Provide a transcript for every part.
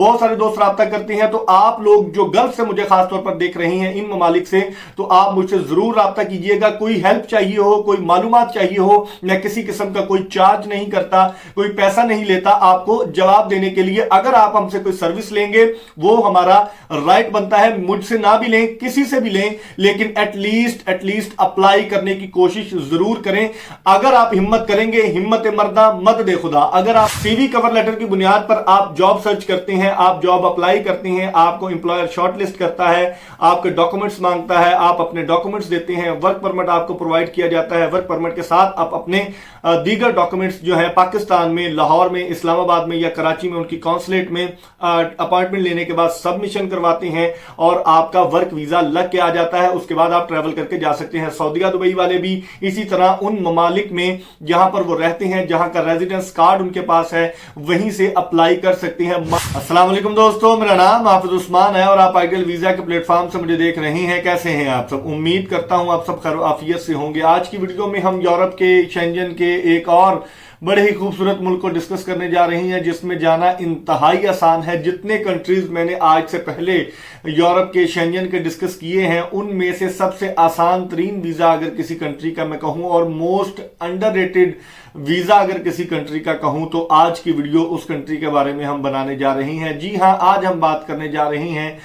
बहुत सारे दोस्त राब्ता करते हैं। तो आप लोग जो गल्फ से मुझे खासतौर पर देख रहे हैं, इन ममालिक से, तो आप मुझसे जरूर राब्ता कीजिएगा। कोई हेल्प चाहिए हो, कोई मालूमात चाहिए हो, मैं किसी किस्म का कोई चार्ज नहीं करता, कोई पैसा नहीं लेता आपको जवाब देने के लिए। अगर आप हमसे कोई सर्विस लेंगे वो हमारा राइट बनता है, मुझसे ना भी लें, किसी से भी लें, लेकिन एटलीस्ट अप्लाई करने की कोशिश जरूर करें। अगर आप हिम्मत करेंगे, हिम्मत मर्दा मत दे खुदा। अगर आप सीवी कवर लेटर की बुनियाद पर आप जॉब सर्च करते हैं, आप जॉब अप्लाई करते हैं, आपको एम्प्लॉयर शॉर्टलिस्ट करता है, आपके डॉक्यूमेंट्स मांगता है, आप अपने डॉक्यूमेंट्स देते हैं, वर्क परमिट आपको प्रोवाइड किया जाता है, वर्क परमिट के साथ आप अपने दीगर डॉक्यूमेंट्स जो है पाकिस्तान में, लाहौर में, इस्लामाबाद में या कराची में उनकी कॉन्सुलेट में अपॉइंटमेंट लेने के बाद सबमिशन करवाते हैं और आपका वर्क वीजा लग के आ जाता है। उसके बाद आप ट्रैवल करके जा सकते हैं। सऊदीया दुबई वाले भी इसी तरह उन ममालिक में जहां पर वो रहते हैं, जहां का रेजिडेंस कार्ड उनके पास है, वहीं से अप्लाई कर सकते हैं। अस्सलाम वालेकुम दोस्तों, मेरा नाम हाफिज उस्मान है और आप आइडियल वीजा के प्लेटफॉर्म से मुझे देख रहे हैं। कैसे हैं आप सब? उम्मीद करता हूं आप सब खैर आफियत से होंगे। आज की वीडियो में हम यूरोप के, शेंजन के एक और बड़े ही खूबसूरत मुल्क को डिस्कस करने जा रहे हैं, जिसमें जाना इंतहाई आसान है। जितने कंट्रीज मैंने आज से पहले यूरोप के, शेंजन के डिस्कस किए हैं, उनमें से सबसे आसान तरीन वीजा अगर किसी कंट्री का मैं कहूं और मोस्ट अंडररेटेड वीजा अगर किसी कंट्री का कहूं, तो आज की वीडियो उस कंट्री के बारे में हम बनाने जा रहे हैं। जी हां, आज हम बात करने जा रहे हैं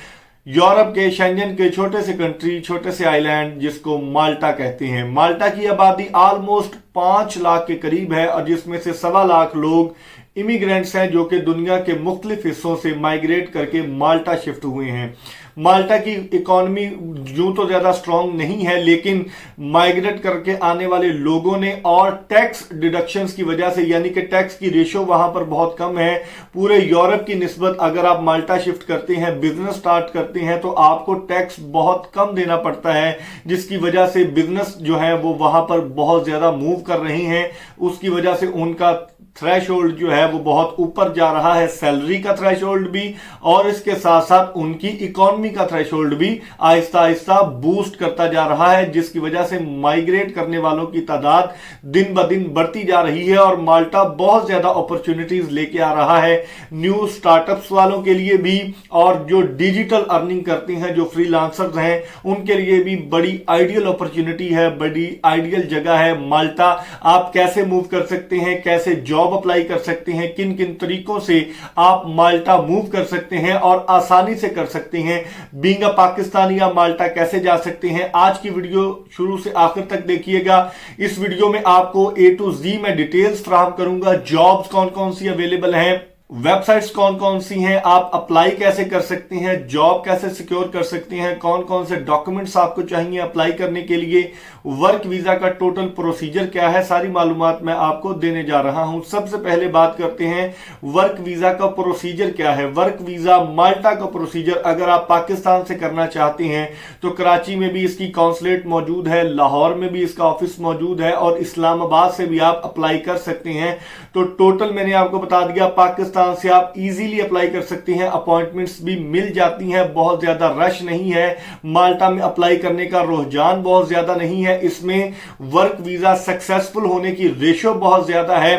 यूरोप के, शेंजन के छोटे से कंट्री, छोटे से आइलैंड जिसको माल्टा कहते हैं। माल्टा की आबादी ऑलमोस्ट 5 लाख के करीब है और जिसमें से 1.25 लाख लोग इमिग्रेंट्स हैं जो कि दुनिया के मुख्तलिफ हिस्सों से माइग्रेट करके माल्टा शिफ्ट हुए हैं। माल्टा की इकॉनमी यूं तो ज्यादा स्ट्रांग नहीं है, लेकिन माइग्रेट करके आने वाले लोगों ने और टैक्स डिडक्शंस की वजह से, यानी कि टैक्स की रेशो वहां पर बहुत कम है पूरे यूरोप की निस्बत। अगर आप माल्टा शिफ्ट करते हैं, बिजनेस स्टार्ट करते हैं, तो आपको टैक्स बहुत कम देना पड़ता है, जिसकी वजह से बिजनेस जो है वो वहां पर बहुत ज्यादा मूव कर रहे हैं। उसकी वजह से उनका थ्रेशोल्ड जो है वो बहुत ऊपर जा रहा है, सैलरी का थ्रेशोल्ड भी, और इसके साथ साथ उनकी इकोनॉमी का थ्रेशोल्ड भी आहिस्ता आहिस्ता बूस्ट करता जा रहा है, जिसकी वजह से माइग्रेट करने वालों की तादाद दिन ब दिन बढ़ती जा रही है। और माल्टा बहुत ज्यादा अपॉर्चुनिटीज लेके आ रहा है न्यू स्टार्टअप्स वालों के लिए भी, और जो डिजिटल अर्निंग करते हैं, जो फ्रीलांसर्स हैं, उनके लिए भी बड़ी आइडियल अपॉर्चुनिटी है, बड़ी आइडियल जगह है माल्टा। आप कैसे मूव कर सकते हैं, कैसे जॉब अप्लाई कर सकते हैं, किन किन तरीकों से आप माल्टा मूव कर सकते हैं और आसानी से कर सकते हैं। बीइंग अ पाकिस्तानी या माल्टा कैसे जा सकते हैं, आज की वीडियो शुरू से आखिर तक देखिएगा। इस वीडियो में आपको A to Z मैं डिटेल्स फराहम करूंगा। जॉब्स कौन कौन सी अवेलेबल हैं, वेबसाइट्स कौन कौन सी हैं, आप अप्लाई कैसे कर सकते हैं, जॉब कैसे सिक्योर कर सकते हैं, कौन कौन से डॉक्यूमेंट्स आपको चाहिए अप्लाई करने के लिए, वर्क वीजा का टोटल प्रोसीजर क्या है, सारी मालूमात मैं आपको देने जा रहा हूं। सबसे पहले बात करते हैं वर्क वीजा का प्रोसीजर क्या है। वर्क वीजा माल्टा का प्रोसीजर अगर आप पाकिस्तान से करना चाहते हैं तो कराची में भी इसकी कॉन्सुलेट मौजूद है, लाहौर में भी इसका ऑफिस मौजूद है और इस्लामाबाद से भी आप अप्लाई कर सकते हैं। तो टोटल मैंने आपको बता दिया, पाकिस्तान से आप इजीली अप्लाई कर सकते हैं, अपॉइंटमेंट्स भी मिल जाती हैं, बहुत ज्यादा रश नहीं है। माल्टा में अप्लाई करने का रुझान बहुत ज्यादा नहीं है, इसमें वर्क वीजा सक्सेसफुल होने की रेशो बहुत ज्यादा है।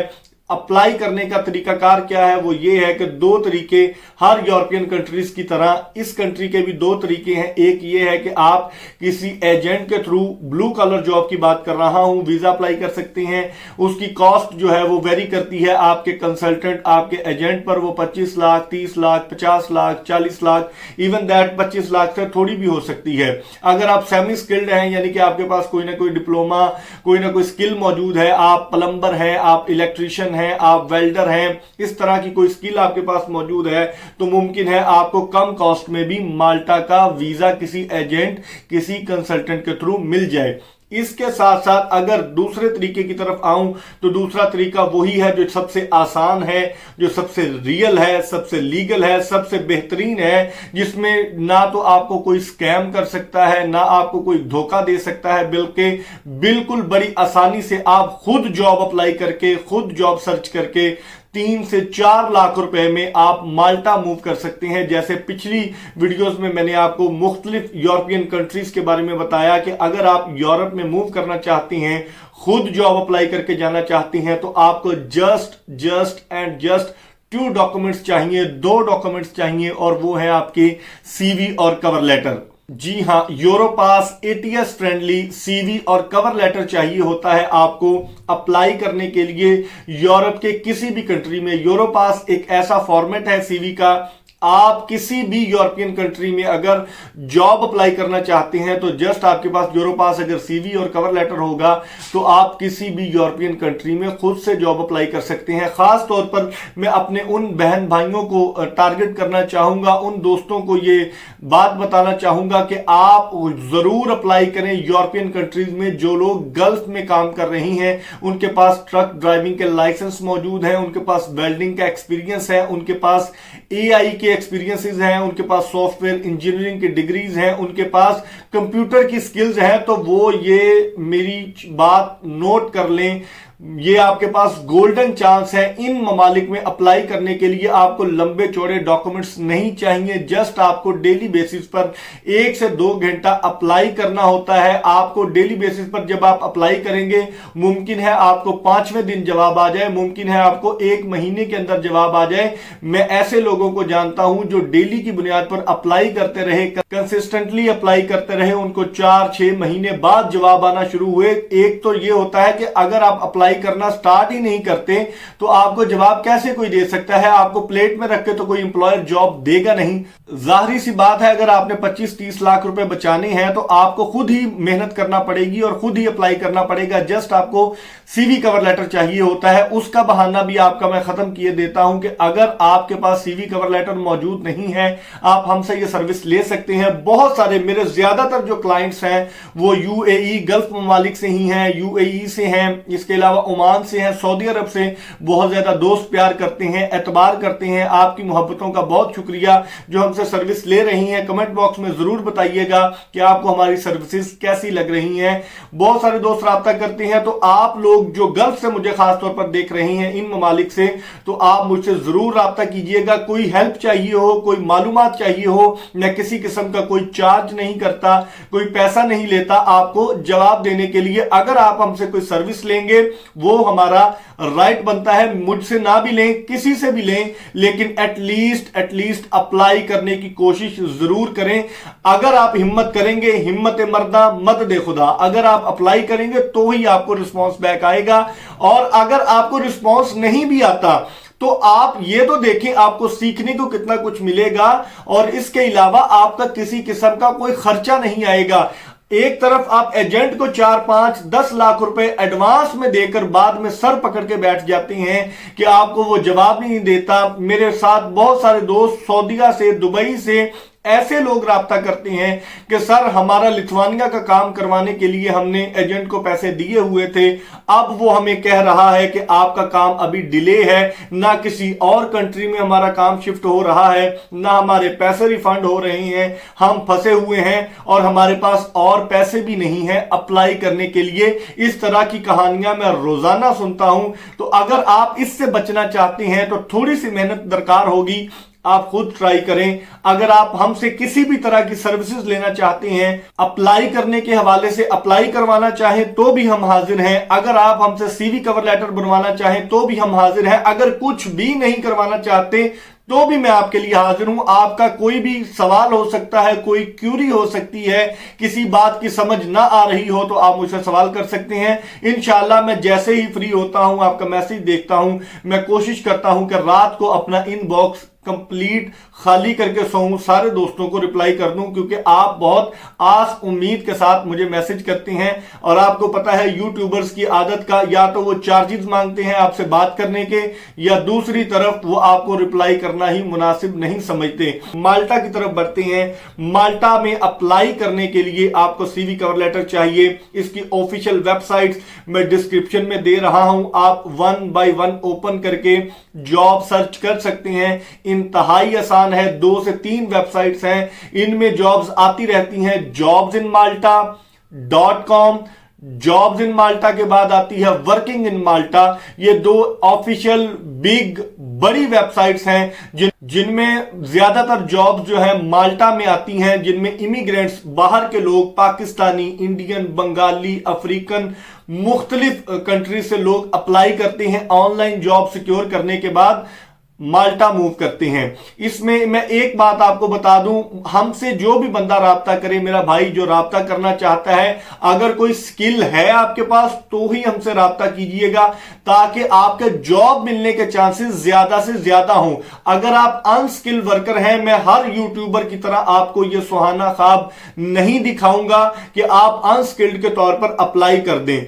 अप्लाई करने का तरीकाकार क्या है, वो ये है कि 2 तरीके, हर यूरोपियन कंट्रीज की तरह इस कंट्री के भी 2 तरीके हैं। एक ये है कि आप किसी एजेंट के थ्रू, ब्लू कलर जॉब की बात कर रहा हूं, वीजा अप्लाई कर सकते हैं। उसकी कॉस्ट जो है वो वेरी करती है आपके कंसल्टेंट, आपके एजेंट पर। वो 25 लाख, 30 लाख, 50 लाख, 40 लाख, इवन दैट 25 लाख से थोड़ी भी हो सकती है। अगर आप सेमी स्किल्ड हैं, यानी कि आपके पास कोई ना कोई डिप्लोमा, कोई ना कोई स्किल मौजूद है, आप प्लम्बर हैं, आप इलेक्ट्रीशियन हैं, आप वेल्डर हैं, इस तरह की कोई स्किल आपके पास मौजूद है, तो मुमकिन है आपको कम कॉस्ट में भी माल्टा का वीजा किसी एजेंट, किसी कंसल्टेंट के थ्रू मिल जाए। इसके साथ साथ अगर दूसरे तरीके की तरफ आऊं तो दूसरा तरीका वही है जो सबसे आसान है, जो सबसे रियल है, सबसे लीगल है, सबसे बेहतरीन है, जिसमें ना तो आपको कोई स्कैम कर सकता है, ना आपको कोई धोखा दे सकता है, बल्कि बिल्कुल बड़ी आसानी से आप खुद जॉब अप्लाई करके, खुद जॉब सर्च करके 3 से 4 लाख रुपए में आप माल्टा मूव कर सकते हैं। जैसे पिछली वीडियोस में मैंने आपको मुख्तलिफ यूरोपियन कंट्रीज के बारे में बताया कि अगर आप यूरोप में मूव करना चाहते हैं, खुद जॉब अप्लाई करके जाना चाहते हैं, तो आपको जस्ट 2 डॉक्यूमेंट्स चाहिए, 2 डॉक्यूमेंट्स चाहिए, और वो है आपके सीवी और कवर लेटर। जी हां, यूरोपास एटीएस फ्रेंडली सीवी और कवर लेटर चाहिए होता है आपको अप्लाई करने के लिए यूरोप के किसी भी कंट्री में। यूरोपास एक ऐसा फॉर्मेट है सीवी का, आप किसी भी यूरोपियन कंट्री में अगर जॉब अप्लाई करना चाहते हैं तो जस्ट आपके पास यूरोपास अगर सीवी और कवर लेटर होगा तो आप किसी भी यूरोपियन कंट्री में खुद से जॉब अप्लाई कर सकते हैं। खास तौर पर मैं अपने उन बहन भाइयों को टारगेट करना चाहूंगा, उन दोस्तों को ये बात बताना चाहूंगा कि आप जरूर अप्लाई करें यूरोपियन कंट्रीज में। जो लोग गल्फ में काम कर रही हैं, उनके पास ट्रक ड्राइविंग के लाइसेंस मौजूद हैं, उनके पास वेल्डिंग का एक्सपीरियंस है, उनके पास एआई के एक्सपीरियंसेस हैं, उनके पास सॉफ्टवेयर इंजीनियरिंग की डिग्रीज हैं, उनके पास कंप्यूटर की स्किल्स हैं, तो वो ये मेरी बात नोट कर लें। ये आपके पास गोल्डन चांस है। इन ममालिक में अप्लाई करने के लिए आपको लंबे चौड़े डॉक्यूमेंट्स नहीं चाहिए, जस्ट आपको डेली बेसिस पर 1 से 2 घंटा अप्लाई करना होता है। आपको डेली बेसिस पर जब आप अप्लाई करेंगे, मुमकिन है आपको 5वें दिन जवाब आ जाए, मुमकिन है आपको 1 महीने के अंदर जवाब आ जाए। मैं ऐसे लोगों को जानता हूं जो डेली की बुनियाद पर अप्लाई करते रहे, कंसिस्टेंटली अप्लाई करते रहे, उनको 4-6 महीने बाद जवाब आना शुरू हुए। एक तो ये होता है कि अगर आप अप्लाई करना स्टार्ट ही नहीं करते तो आपको जवाब कैसे कोई दे सकता है? आपको प्लेट में रख के तो कोई एम्प्लॉयर जॉब देगा नहीं। जाहिर सी बात है, अगर आपने 25-30 लाख रुपए बचाने हैं तो आपको खुद ही मेहनत करना पड़ेगी और खुद ही अप्लाई करना पड़ेगा। जस्ट आपको सीवी कवर लेटर चाहिए होता है। उसका बहाना भी आपका मैं खत्म किए देता हूं कि अगर आपके पास सीवी कवर लेटर मौजूद नहीं है, आप हमसे ये सर्विस ले सकते हैं। बहुत सारे मेरे ज्यादातर जो क्लाइंट्स हैं वो यूएई गल्फ ममालिक से ही हैं, यूएई से हैं, इसके अलावा ओमान से हैं, सऊदी अरब से। बहुत ज्यादा दोस्त प्यार करते हैं, एतबार करते हैं। आपकी मोहब्बतों का बहुत शुक्रिया जो हमसे सर्विस ले रही हैं। कमेंट बॉक्स में जरूर बताइएगा कि आपको हमारी सर्विसेज कैसी लग रही हैं। बहुत सारे दोस्त राब्ता करते हैं, तो आप लोग जो गल्फ से मुझे खास तौर पर देख रही हैं, इन ममालिक से, तो आप मुझसे जरूर राब्ता कीजिएगा। कोई हेल्प चाहिए हो, कोई मालूमात चाहिए हो, मैं किसी किस्म का कोई चार्ज नहीं करता, कोई पैसा नहीं लेता आपको जवाब देने के लिए। अगर आप हमसे कोई सर्विस लेंगे वो हमारा राइट बनता है। मुझसे ना भी लें, किसी से भी लें, लेकिन एटलीस्ट अप्लाई करने की कोशिश जरूर करें। अगर आप हिम्मत करेंगे, हिम्मत मर्दा मत दे खुदा, अगर आप अप्लाई करेंगे तो ही आपको रिस्पॉन्स बैक आएगा। और अगर आपको रिस्पॉन्स नहीं भी आता तो आप ये तो देखें आपको सीखने को कितना कुछ मिलेगा, और इसके अलावा आपका किसी किस्म का कोई खर्चा नहीं आएगा। एक तरफ आप एजेंट को 4-5-10 लाख रुपए एडवांस में देकर बाद में सर पकड़ के बैठ जाते हैं कि आपको वो जवाब नहीं देता। मेरे साथ बहुत सारे दोस्त सऊदीया से, दुबई से ऐसे लोग राब्ता करते हैं कि सर हमारा लिथुआनिया का काम करवाने के लिए हमने एजेंट को पैसे दिए हुए थे, अब वो हमें कह रहा है कि आपका काम अभी डिले है, ना किसी और कंट्री में हमारा काम शिफ्ट हो रहा है, ना हमारे पैसे रिफंड हो रहे हैं, हम फंसे हुए हैं और हमारे पास और पैसे भी नहीं है अप्लाई करने के लिए। इस तरह की कहानियां मैं रोजाना सुनता हूं। तो अगर आप इससे बचना चाहते हैं तो थोड़ी सी मेहनत दरकार होगी, आप खुद ट्राई करें। अगर आप हमसे किसी भी तरह की सर्विसेज लेना चाहते हैं, अप्लाई करने के हवाले से अप्लाई करवाना चाहें तो भी हम हाजिर हैं। अगर आप हमसे सीवी कवर लेटर बनवाना चाहें तो भी हम हाजिर हैं। अगर कुछ भी नहीं करवाना चाहते तो भी मैं आपके लिए हाजिर हूं। आपका कोई भी सवाल हो सकता है, कोई क्यूरी हो सकती है, किसी बात की समझ ना आ रही हो तो आप मुझसे सवाल कर सकते हैं। इंशाल्लाह मैं जैसे ही फ्री होता हूं, आपका मैसेज देखता हूं, मैं कोशिश करता हूं कि रात को अपना इनबॉक्स कंप्लीट खाली करके सोऊं, सारे दोस्तों को रिप्लाई कर दूं, क्योंकि आप बहुत आस उम्मीद के साथ मुझे मैसेज करते हैं। और आपको पता है यूट्यूबर्स की आदत का, या तो वो चार्जेस मांगते हैं आपसे बात करने के, या दूसरी तरफ वो आपको रिप्लाई करना ही मुनासिब नहीं समझते। माल्टा की तरफ बढ़ते हैं। माल्टा में अप्लाई करने के लिए आपको सीवी कवर लेटर चाहिए। इसकी ऑफिशियल वेबसाइट मैं डिस्क्रिप्शन में दे रहा हूं, आप 1 by 1 ओपन करके जॉब सर्च कर सकते हैं। इंतहाई आसान है, 2 से 3 वेबसाइट्स हैं, इनमें जॉब्स आती रहती हैं। jobsinmalta.com, जॉब्स इन माल्टा के बाद आती है वर्किंग इन माल्टा। ये 2 ऑफिशियल बिग बड़ी वेबसाइट्स हैं जिनमें ज्यादातर जॉब्स जो है माल्टा में आती हैं, जिनमें इमिग्रेंट्स, बाहर के लोग, पाकिस्तानी, इंडियन, बंगाली, अफ्रीकन, मुख्तलिफ कंट्री से लोग अप्लाई करते हैं। ऑनलाइन जॉब सिक्योर करने के बाद माल्टा मूव करते हैं। इसमें मैं एक बात आपको बता दूं, हमसे जो भी बंदा राब्ता करे, मेरा भाई जो राब्ता करना चाहता है, अगर कोई स्किल है आपके पास तो ही हमसे राब्ता कीजिएगा, ताकि आपके जॉब मिलने के चांसेस ज्यादा से ज्यादा हों। अगर आप अनस्किल वर्कर हैं, मैं हर यूट्यूबर की तरह आपको यह सुहाना ख्वाब नहीं दिखाऊंगा कि आप अनस्किल्ड के तौर पर अप्लाई कर दें।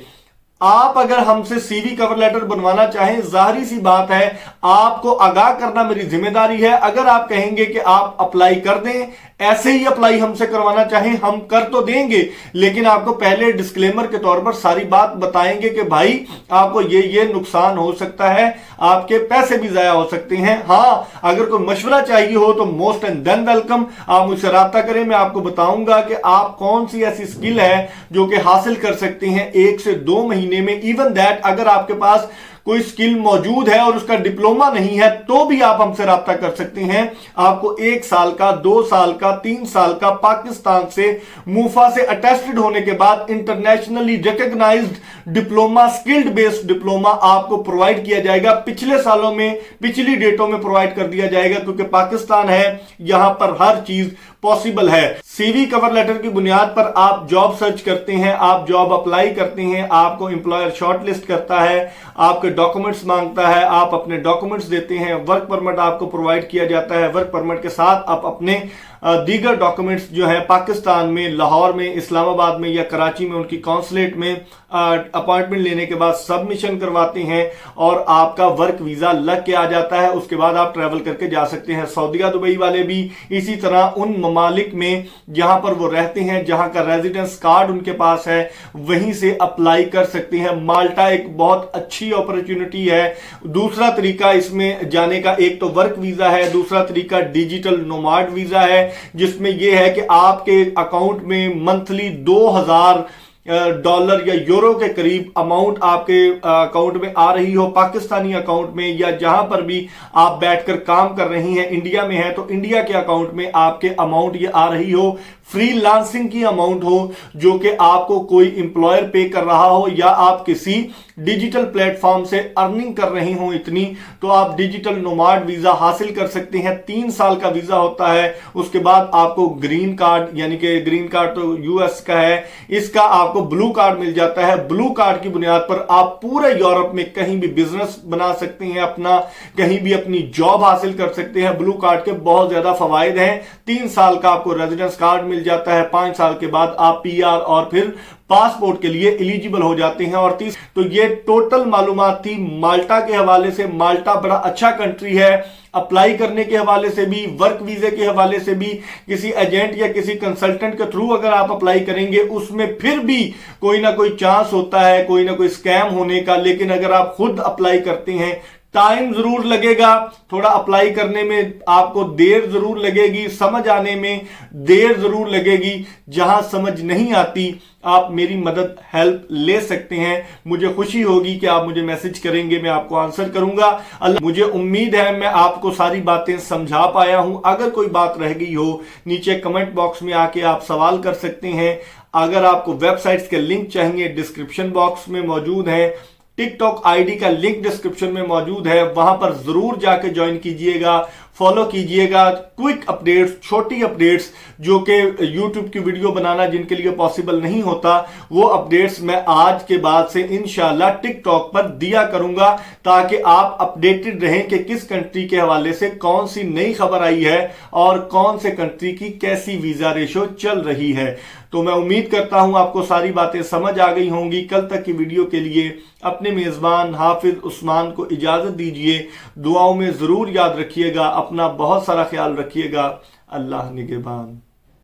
आप अगर हमसे सीवी कवर लेटर बनवाना चाहें, जाहिर सी बात है आपको आगाह करना मेरी जिम्मेदारी है। अगर आप कहेंगे कि आप अप्लाई कर दें, ऐसे ही अप्लाई हमसे करवाना चाहें, हम कर तो देंगे, लेकिन आपको पहले डिस्क्लेमर के तौर पर सारी बात बताएंगे कि भाई आपको ये नुकसान हो सकता है, आपके पैसे भी जाया हो सकते हैं। हाँ, अगर कोई मशवरा चाहिए हो तो मोस्ट एंड देन वेलकम, आप मुझसे राब्ता करें। मैं आपको बताऊंगा कि आप कौन सी ऐसी स्किल है जो कि हासिल कर सकते हैं 1 से 2 महीने में। इवन दैट अगर आपके पास कोई स्किल मौजूद है और उसका डिप्लोमा नहीं है तो भी आप हमसे राब्ता कर सकते हैं। आपको 1 साल का, 2 साल का, 3 साल का पाकिस्तान से मूफा से अटेस्टेड होने के बाद internationally recognised diploma, skilled based diploma आपको प्रोवाइड किया जाएगा। पिछले सालों में, पिछली डेटों में प्रोवाइड कर दिया जाएगा, क्योंकि पाकिस्तान है, यहां पर हर चीज पॉसिबल है। सीवी कवर लेटर की बुनियाद पर आप जॉब सर्च करते हैं, आप जॉब अप्लाई करते हैं, आपको एम्प्लॉयर शॉर्टलिस्ट करता है, आपके डॉक्यूमेंट्स मांगता है, आप अपने डॉक्यूमेंट्स देते हैं, वर्क परमिट आपको प्रोवाइड किया जाता है। वर्क परमिट के साथ आप अपने दीगर डॉक्यूमेंट्स जो है पाकिस्तान में, लाहौर में, इस्लामाबाद में या कराची में उनकी कॉन्सुलेट में अपॉइंटमेंट लेने के बाद सबमिशन करवाते हैं और आपका वर्क वीजा लग के आ जाता है। उसके बाद आप ट्रैवल करके जा सकते हैं। सऊदीया, दुबई वाले भी इसी तरह उन ममालिक में जहां पर वो रहते हैं, जहां का रेजिडेंस कार्ड उनके पास है, वहीं से अप्लाई कर सकते हैं। माल्टा एक बहुत अच्छी अपॉर्चुनिटी है। दूसरा तरीका इसमें जाने का, एक तो वर्क वीजा है, दूसरा तरीका डिजिटल नोमाड वीजा है, जिसमें यह है कि आपके अकाउंट में मंथली $2000 या यूरो के करीब अमाउंट आपके अकाउंट में आ रही हो, पाकिस्तानी अकाउंट में, या जहां पर भी आप बैठकर काम कर रही हैं, इंडिया में है तो इंडिया के अकाउंट में आपके अमाउंट ये आ रही हो। फ्रीलांसिंग की अमाउंट हो जो कि आपको कोई एम्प्लॉयर पे कर रहा हो, या आप किसी डिजिटल प्लेटफॉर्म से अर्निंग कर रही हो इतनी, तो आप डिजिटल नोमाड वीजा हासिल कर सकते हैं। 3 साल का वीजा होता है। उसके बाद आपको ग्रीन कार्ड, यानी कि ग्रीन कार्ड तो यूएस का है, इसका आपको ब्लू कार्ड मिल जाता है। ब्लू कार्ड की बुनियाद पर आप पूरे यूरोप में कहीं भी बिजनेस बना सकते हैं अपना, कहीं भी अपनी जॉब हासिल कर सकते हैं। ब्लू कार्ड के बहुत ज्यादा फवायद हैं। 3 साल का आपको रेजिडेंस कार्ड मिल जाता है, 5 साल के बाद आप पीआर और फिर पासपोर्ट के लिए एलिजिबल हो जाते हैं। और तो ये टोटल मालूमात थी माल्टा के हवाले से। माल्टा बड़ा अच्छा कंट्री है, अप्लाई करने के हवाले से भी, वर्क वीजे के हवाले से भी। किसी एजेंट या किसी कंसल्टेंट के थ्रू अगर आप अप्लाई करेंगे, उसमें फिर भी कोई ना कोई चांस होता है, कोई ना कोई स्कैम होने का। लेकिन अगर आप खुद अप्लाई करते हैं, टाइम जरूर लगेगा, थोड़ा अप्लाई करने में आपको देर जरूर लगेगी, समझ आने में देर जरूर लगेगी। जहां समझ नहीं आती आप मेरी मदद, हेल्प ले सकते हैं। मुझे खुशी होगी कि आप मुझे मैसेज करेंगे, मैं आपको आंसर करूंगा। अल्लाह, मुझे उम्मीद है मैं आपको सारी बातें समझा पाया हूं। अगर कोई बात रह गई हो, नीचे कमेंट बॉक्स में आके आप सवाल कर सकते हैं। अगर आपको वेबसाइट्स के लिंक चाहिए, डिस्क्रिप्शन बॉक्स में मौजूद है। टिकटॉक आईडी का लिंक डिस्क्रिप्शन में मौजूद है, वहां पर जरूर जाके ज्वाइन कीजिएगा, फॉलो कीजिएगा। क्विक अपडेट्स, छोटी अपडेट्स जो कि यूट्यूब की वीडियो बनाना जिनके लिए पॉसिबल नहीं होता, वो अपडेट्स मैं आज के बाद से इंशाल्लाह टिकटॉक पर दिया करूंगा, ताकि आप अपडेटेड रहें कि किस कंट्री के हवाले से कौन सी नई खबर आई है और कौन से कंट्री की कैसी वीजा रेशो चल रही है। तो मैं उम्मीद करता हूं आपको सारी बातें समझ आ गई होंगी। कल तक की वीडियो के लिए अपने मेजबान हाफिज उस्मान को इजाजत दीजिए। दुआओं में जरूर याद रखिएगा, अपना बहुत सारा ख्याल रखिएगा। अल्लाह निगहबान।